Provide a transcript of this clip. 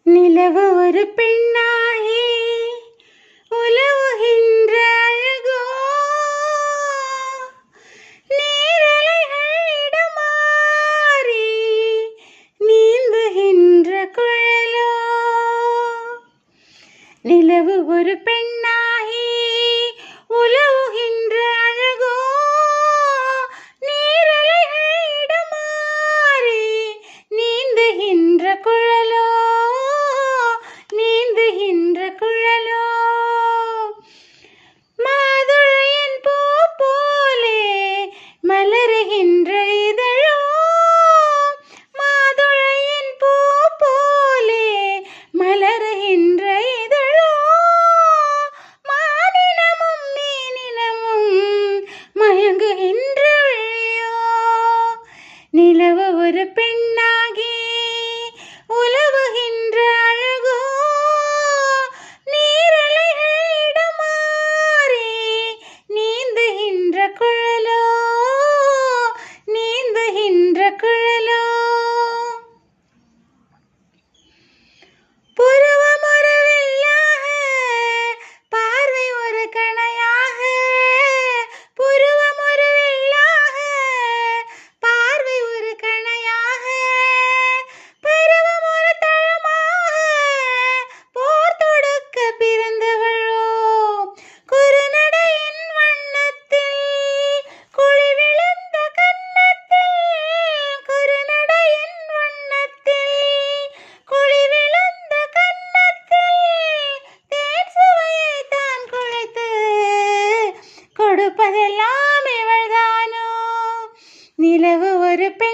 நிலவு ஒரு பெண்ணாகி உலவுகின்ற அழகோ, நீரலைகள் இடமாறி நீந்துகின்ற குழலோ. நிலவு ஒரு பெண்ணாகி உலவுகின்ற அழகோ, நீரலைகள் இடமாறி நீந்துகின்ற குழலோ, நீந்துகின்ற குழலோ. மாதுளையின் பூ போலே மலருகின்ற இதழோ, மாதுளையின் பூ போலே மலருகின்ற இதழோ, மானினமும் மீனினமும் மயங்குகின்ற விழியோ. நிலவு ஒரு பெண்ணாகி உலவுகின்ற அழகோ, நீரலைகள் இடமாறி நீந்துகின்ற குழலோ, நீந்துகின்ற குழலோ. புருவம் ஒரு வில்லாக, பார்வை ஒரு கணையாக, புருவம் ஒரு வில்லாக, பார்வை ஒரு கணையாக, பருவம் ஒரு தளமாக, போர் தொடுக்க பிறந்தவளோ. குறுநடையின் வண்ணத்தில் குழி விழுந்த கன்னத்தில், குறுநடையின் வண்ணத்தில் குழி விழுந்த கன்னத்தில், தேன் சுவையை தான் குழைத்து கொடுப்பதெல்லாம் இவள்தானோ. நிலவு ஒரு பெண்